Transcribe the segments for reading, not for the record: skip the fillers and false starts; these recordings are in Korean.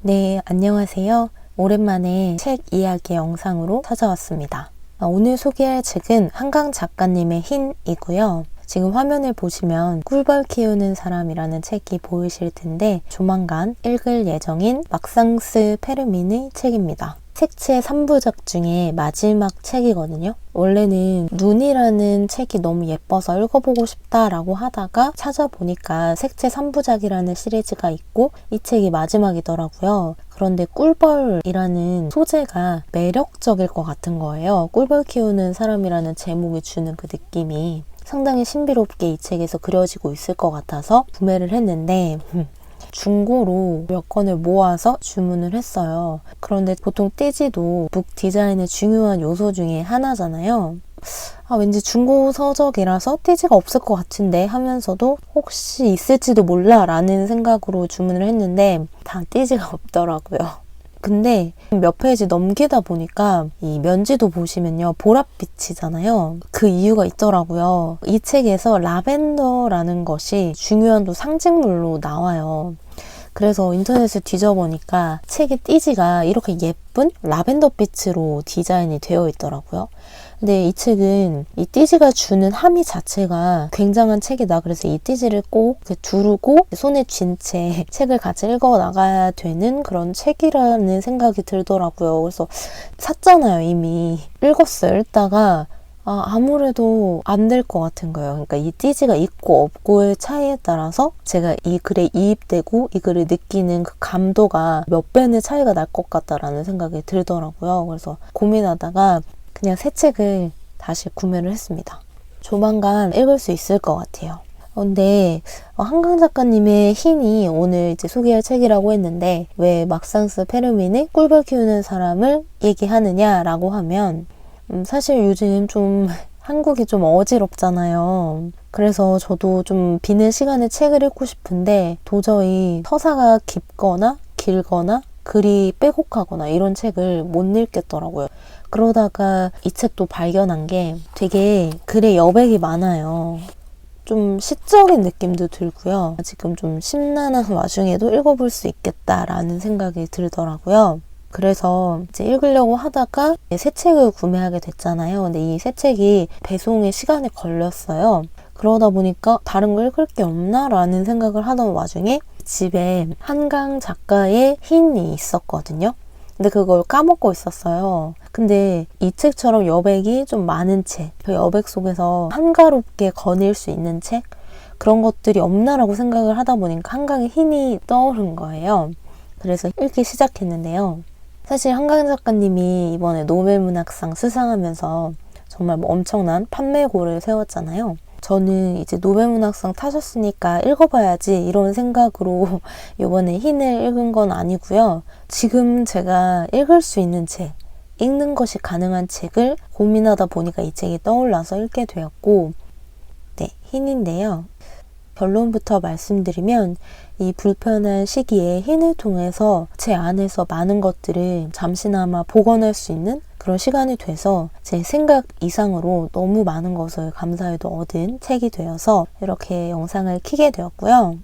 네, 안녕하세요. 오랜만에 책 이야기 영상으로 찾아왔습니다. 오늘 소개할 책은 한강 작가님의 흰이고요. 지금 화면을 보시면 꿀벌 키우는 사람이라는 책이 보이실 텐데 조만간 읽을 예정인 막상스 페르민의 책입니다. 색채 3부작 중에 마지막 책이거든요. 원래는 눈이라는 책이 너무 예뻐서 읽어보고 싶다라고 하다가 찾아보니까 색채 3부작이라는 시리즈가 있고 이 책이 마지막이더라고요. 그런데 꿀벌이라는 소재가 매력적일 것 같은 거예요. 꿀벌 키우는 사람이라는 제목이 주는 그 느낌이 상당히 신비롭게 이 책에서 그려지고 있을 것 같아서 구매를 했는데 중고로 몇 권을 모아서 주문을 했어요. 그런데 보통 띠지도 북 디자인의 중요한 요소 중에 하나잖아요. 왠지 중고 서적이라서 띠지가 없을 것 같은데 하면서도 혹시 있을지도 몰라 라는 생각으로 주문을 했는데 다 띠지가 없더라고요. 근데 몇 페이지 넘기다 보니까 이 면지도 보시면요, 보랏빛이잖아요. 그 이유가 있더라고요. 이 책에서 라벤더라는 것이 중요한 또 상징물로 나와요. 그래서 인터넷을 뒤져보니까 책의 띠지가 이렇게 예쁜 라벤더 빛으로 디자인이 되어 있더라고요. 근데 이 책은 이 띠지가 주는 함의 자체가 굉장한 책이다. 그래서 이 띠지를 꼭 두르고 손에 쥔 채 책을 같이 읽어 나가야 되는 그런 책이라는 생각이 들더라고요. 그래서 샀잖아요, 이미. 읽었어요. 읽다가 아무래도 안 될 것 같은 거예요. 그러니까 이 띠지가 있고 없고의 차이에 따라서 제가 이 글에 이입되고 이 글을 느끼는 그 감도가 몇 배는 차이가 날 것 같다라는 생각이 들더라고요. 그래서 고민하다가 그냥 새 책을 다시 구매를 했습니다. 조만간 읽을 수 있을 것 같아요. 근데 한강 작가님의 흰이 오늘 이제 소개할 책이라고 했는데 왜 막상스 페르민의 꿀벌 키우는 사람을 얘기하느냐라고 하면 사실 요즘 좀 한국이 좀 어지럽잖아요. 그래서 저도 좀 비는 시간에 책을 읽고 싶은데 도저히 서사가 깊거나 길거나 글이 빼곡하거나 이런 책을 못 읽겠더라고요. 그러다가 이 책도 발견한 게 되게 글에 여백이 많아요. 좀 시적인 느낌도 들고요. 지금 좀 심란한 와중에도 읽어볼 수 있겠다라는 생각이 들더라고요. 그래서 이제 읽으려고 하다가 새 책을 구매하게 됐잖아요. 근데 이 새 책이 배송에 시간이 걸렸어요. 그러다 보니까 다른 거 읽을 게 없나? 라는 생각을 하던 와중에 집에 한강 작가의 흰이 있었거든요. 근데 그걸 까먹고 있었어요. 근데 이 책처럼 여백이 좀 많은 책, 그 여백 속에서 한가롭게 거닐 수 있는 책, 그런 것들이 없나라고 생각을 하다 보니까 한강의 흰이 떠오른 거예요. 그래서 읽기 시작했는데요. 사실 한강 작가님이 이번에 노벨문학상 수상하면서 정말 엄청난 판매고를 세웠잖아요. 저는 이제 노벨문학상 타셨으니까 읽어봐야지 이런 생각으로 이번에 흰을 읽은 건 아니고요. 지금 제가 읽을 수 있는 책, 읽는 것이 가능한 책을 고민하다 보니까 이 책이 떠올라서 읽게 되었고, 네, 흰인데요. 결론부터 말씀드리면 이 불편한 시기에 흰을 통해서 제 안에서 많은 것들을 잠시나마 복원할 수 있는 그런 시간이 돼서 제 생각 이상으로 너무 많은 것을 감사히도 얻은 책이 되어서 이렇게 영상을 켜게 되었고요.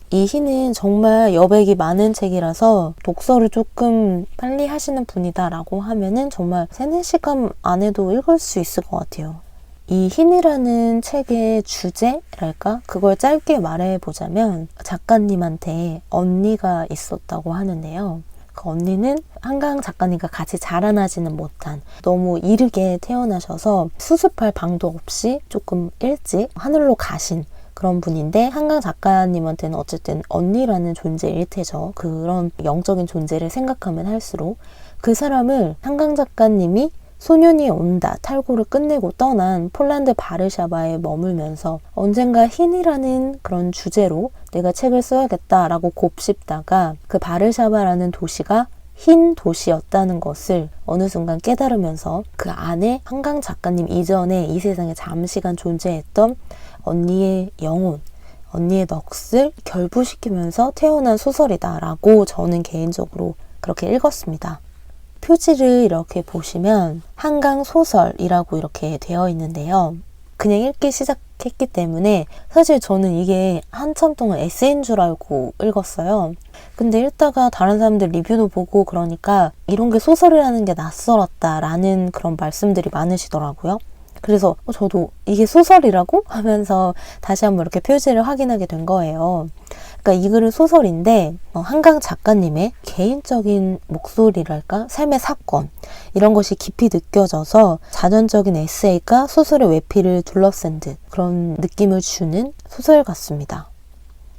이 흰은 정말 여백이 많은 책이라서 독서를 조금 빨리 하시는 분이다 라고 하면은 정말 3-4시간 안에도 읽을 수 있을 것 같아요. 이 흰이라는 책의 주제랄까? 그걸 짧게 말해보자면 작가님한테 언니가 있었다고 하는데요. 그 언니는 한강 작가님과 같이 자라나지는 못한 너무 이르게 태어나셔서 수습할 방도 없이 조금 일찍 하늘로 가신 그런 분인데 한강 작가님한테는 어쨌든 언니라는 존재일 테죠. 그런 영적인 존재를 생각하면 할수록 그 사람을 한강 작가님이 소년이 온다 탈고를 끝내고 떠난 폴란드 바르샤바에 머물면서 언젠가 흰이라는 그런 주제로 내가 책을 써야겠다라고 곱씹다가 그 바르샤바라는 도시가 흰 도시였다는 것을 어느 순간 깨달으면서 그 안에 한강 작가님 이전에 이 세상에 잠시간 존재했던 언니의 영혼, 언니의 넋을 결부시키면서 태어난 소설이다라고 저는 개인적으로 그렇게 읽었습니다. 표지를 이렇게 보시면 한강 소설이라고 이렇게 되어 있는데요. 그냥 읽기 시작했기 때문에 사실 저는 이게 한참 동안 에세이인 줄 알고 읽었어요. 근데 읽다가 다른 사람들 리뷰도 보고 그러니까 이런 게 소설이라는 게 낯설었다라는 그런 말씀들이 많으시더라고요. 그래서 저도 이게 소설이라고? 하면서 다시 한번 이렇게 표지를 확인하게 된 거예요. 그러니까 이 글은 소설인데 한강 작가님의 개인적인 목소리랄까? 삶의 사건 이런 것이 깊이 느껴져서 자전적인 에세이가 소설의 외피를 둘러싼 듯 그런 느낌을 주는 소설 같습니다.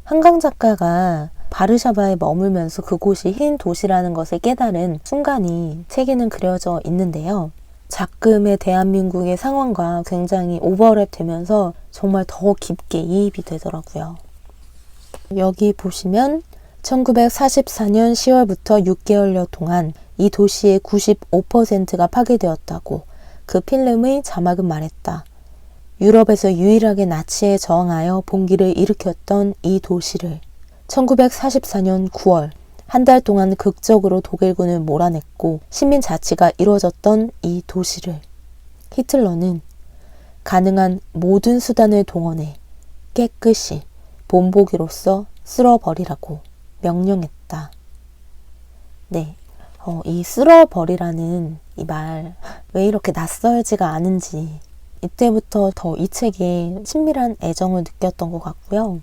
한강 작가가 바르샤바에 머물면서 그곳이 흰 도시라는 것을 깨달은 순간이 책에는 그려져 있는데요. 작금의 대한민국의 상황과 굉장히 오버랩 되면서 정말 더 깊게 이입이 되더라고요. 여기 보시면 1944년 10월부터 6개월여 동안 이 도시의 95%가 파괴되었다고 그 필름의 자막은 말했다. 유럽에서 유일하게 나치에 저항하여 봉기를 일으켰던 이 도시를 1944년 9월 한 달 동안 극적으로 독일군을 몰아냈고 시민 자치가 이루어졌던 이 도시를 히틀러는 가능한 모든 수단을 동원해 깨끗이 본보기로서 쓸어버리라고 명령했다. 네, 이 쓸어버리라는 이 말 왜 이렇게 낯설지가 않은지 이때부터 더 이 책에 친밀한 애정을 느꼈던 것 같고요.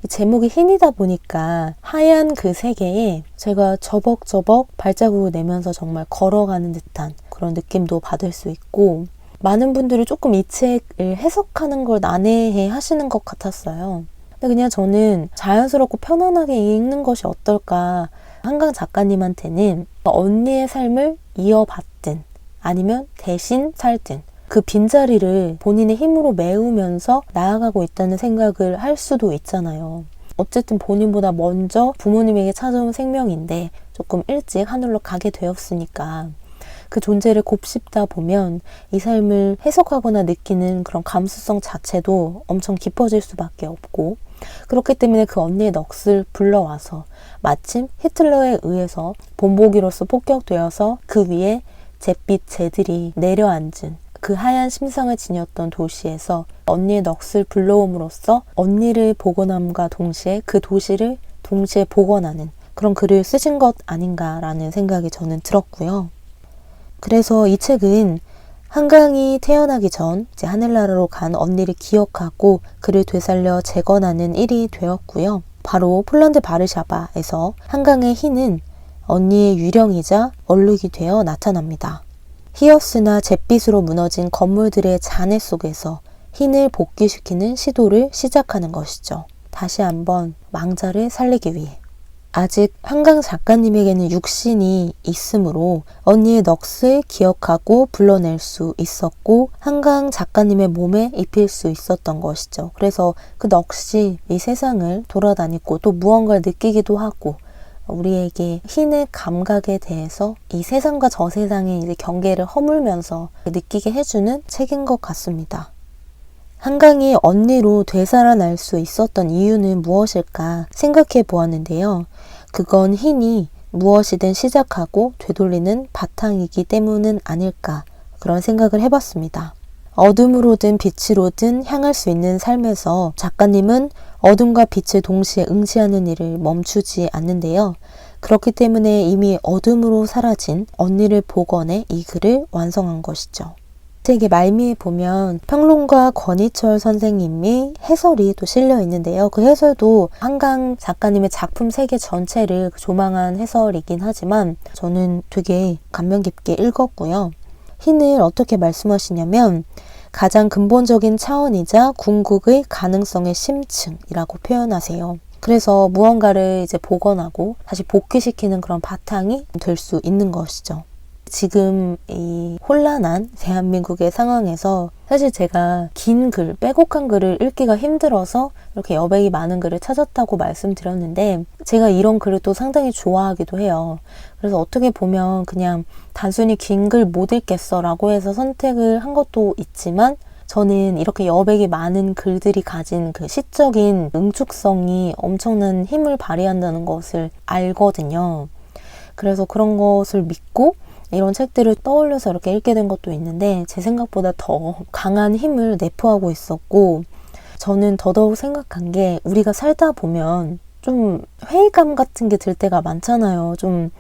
제목이 흰이다 보니까 하얀 그 세계에 제가 저벅저벅 발자국을 내면서 정말 걸어가는 듯한 그런 느낌도 받을 수 있고 많은 분들이 조금 이 책을 해석하는 걸 난해해 하시는 것 같았어요. 근데 그냥 저는 자연스럽고 편안하게 읽는 것이 어떨까. 한강 작가님한테는 언니의 삶을 이어받든 아니면 대신 살든 그 빈자리를 본인의 힘으로 메우면서 나아가고 있다는 생각을 할 수도 있잖아요. 어쨌든 본인보다 먼저 부모님에게 찾아온 생명인데 조금 일찍 하늘로 가게 되었으니까 그 존재를 곱씹다 보면 이 삶을 해석하거나 느끼는 그런 감수성 자체도 엄청 깊어질 수밖에 없고 그렇기 때문에 그 언니의 넋을 불러와서 마침 히틀러에 의해서 본보기로서 폭격되어서 그 위에 잿빛 재들이 내려앉은 그 하얀 심상을 지녔던 도시에서 언니의 넋을 불러옴으로써 언니를 복원함과 동시에 그 도시를 동시에 복원하는 그런 글을 쓰신 것 아닌가라는 생각이 저는 들었고요. 그래서 이 책은 한강이 태어나기 전 이제 하늘나라로 간 언니를 기억하고 그를 되살려 재건하는 일이 되었고요. 바로 폴란드 바르샤바에서 한강의 흰은 언니의 유령이자 얼룩이 되어 나타납니다. 히어스나 잿빛으로 무너진 건물들의 잔해 속에서 흰을 복귀시키는 시도를 시작하는 것이죠. 다시 한번 망자를 살리기 위해. 아직 한강 작가님에게는 육신이 있으므로 언니의 넋을 기억하고 불러낼 수 있었고 한강 작가님의 몸에 입힐 수 있었던 것이죠. 그래서 그 넋이 이 세상을 돌아다니고 또 무언가를 느끼기도 하고 우리에게 흰의 감각에 대해서 이 세상과 저 세상의 이제 경계를 허물면서 느끼게 해주는 책인 것 같습니다. 한강이 언니로 되살아날 수 있었던 이유는 무엇일까 생각해 보았는데요. 그건 흰이 무엇이든 시작하고 되돌리는 바탕이기 때문은 아닐까 그런 생각을 해봤습니다. 어둠으로든 빛으로든 향할 수 있는 삶에서 작가님은 어둠과 빛을 동시에 응시하는 일을 멈추지 않는데요. 그렇기 때문에 이미 어둠으로 사라진 언니를 복원해 이 글을 완성한 것이죠. 책의 말미에 보면 평론가 권희철 선생님이 해설이 또 실려 있는데요. 그 해설도 한강 작가님의 작품 세계 전체를 조망한 해설이긴 하지만 저는 되게 감명 깊게 읽었고요. 흰을 어떻게 말씀하시냐면 가장 근본적인 차원이자 궁극의 가능성의 심층이라고 표현하세요. 그래서 무언가를 이제 복원하고 다시 복귀시키는 그런 바탕이 될 수 있는 것이죠. 지금 이 혼란한 대한민국의 상황에서 사실 제가 긴 글, 빼곡한 글을 읽기가 힘들어서 이렇게 여백이 많은 글을 찾았다고 말씀드렸는데 제가 이런 글을 또 상당히 좋아하기도 해요. 그래서 어떻게 보면 그냥 단순히 긴 글 못 읽겠어 라고 해서 선택을 한 것도 있지만 저는 이렇게 여백이 많은 글들이 가진 그 시적인 응축성이 엄청난 힘을 발휘한다는 것을 알거든요. 그래서 그런 것을 믿고 이런 책들을 떠올려서 이렇게 읽게 된 것도 있는데 제 생각보다 더 강한 힘을 내포하고 있었고 저는 더더욱 생각한 게 우리가 살다 보면 좀 회의감 같은 게 들 때가 많잖아요. 좀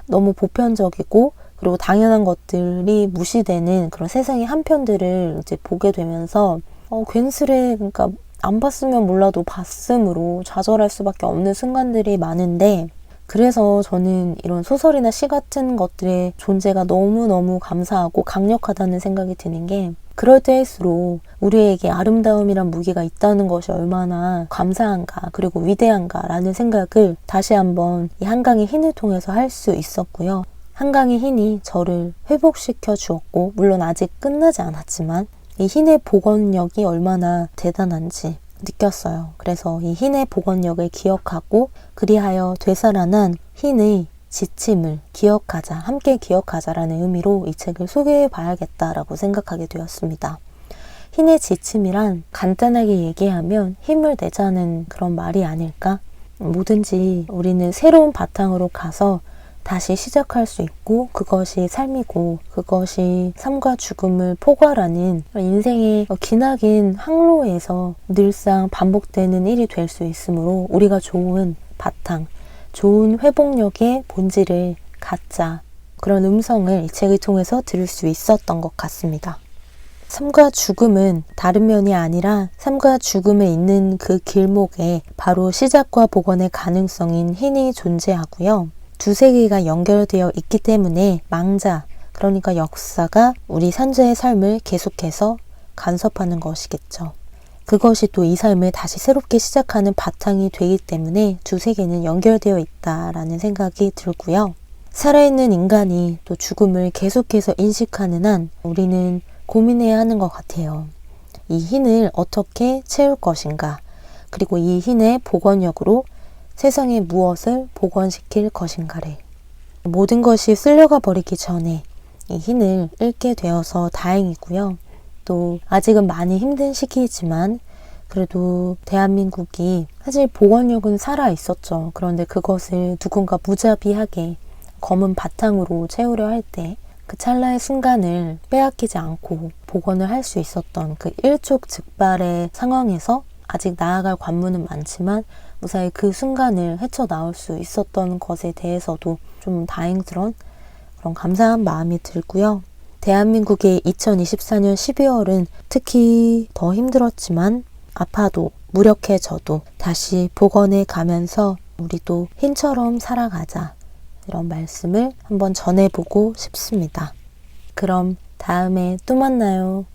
너무 보편적이고 그리고 당연한 것들이 무시되는 그런 세상의 한편들을 이제 보게 되면서 괜스레 그러니까 안 봤으면 몰라도 봤음으로 좌절할 수밖에 없는 순간들이 많은데, 그래서 저는 이런 소설이나 시 같은 것들의 존재가 너무너무 감사하고 강력하다는 생각이 드는 게, 그럴 때일수록 우리에게 아름다움이란 무기가 있다는 것이 얼마나 감사한가 그리고 위대한가라는 생각을 다시 한번 이 한강의 흰을 통해서 할 수 있었고요. 한강의 흰이 저를 회복시켜 주었고, 물론 아직 끝나지 않았지만 이 흰의 복원력이 얼마나 대단한지 느꼈어요. 그래서 이 흰의 복원력을 기억하고 그리하여 되살아난 흰의 지침을 기억하자, 함께 기억하자라는 의미로 이 책을 소개해 봐야겠다라고 생각하게 되었습니다. 흰의 지침이란 간단하게 얘기하면 힘을 내자는 그런 말이 아닐까? 뭐든지 우리는 새로운 바탕으로 가서 다시 시작할 수 있고, 그것이 삶이고 그것이 삶과 죽음을 포괄하는 인생의 기나긴 항로에서 늘상 반복되는 일이 될 수 있으므로 우리가 좋은 바탕, 좋은 회복력의 본질을 갖자, 그런 음성을 이 책을 통해서 들을 수 있었던 것 같습니다. 삶과 죽음은 다른 면이 아니라 삶과 죽음에 있는 그 길목에 바로 시작과 복원의 가능성인 흰이 존재하고요. 두 세계가 연결되어 있기 때문에 망자, 그러니까 역사가 우리 산자의 삶을 계속해서 간섭하는 것이겠죠. 그것이 또 이 삶을 다시 새롭게 시작하는 바탕이 되기 때문에 두 세계는 연결되어 있다라는 생각이 들고요. 살아있는 인간이 또 죽음을 계속해서 인식하는 한 우리는 고민해야 하는 것 같아요. 이 흰을 어떻게 채울 것인가, 그리고 이 흰의 복원력으로 세상에 무엇을 복원시킬 것인가를. 모든 것이 쓸려가 버리기 전에 이 흰을 읽게 되어서 다행이고요. 또 아직은 많이 힘든 시기이지만 그래도 대한민국이 사실 복원력은 살아 있었죠. 그런데 그것을 누군가 무자비하게 검은 바탕으로 채우려 할 때 그 찰나의 순간을 빼앗기지 않고 복원을 할 수 있었던 그 일촉즉발의 상황에서 아직 나아갈 관문은 많지만 무사히 그 순간을 헤쳐나올 수 있었던 것에 대해서도 좀 다행스러운 그런 감사한 마음이 들고요. 대한민국의 2024년 12월은 특히 더 힘들었지만 아파도 무력해져도 다시 복원해 가면서 우리도 흰처럼 살아가자, 이런 말씀을 한번 전해보고 싶습니다. 그럼 다음에 또 만나요.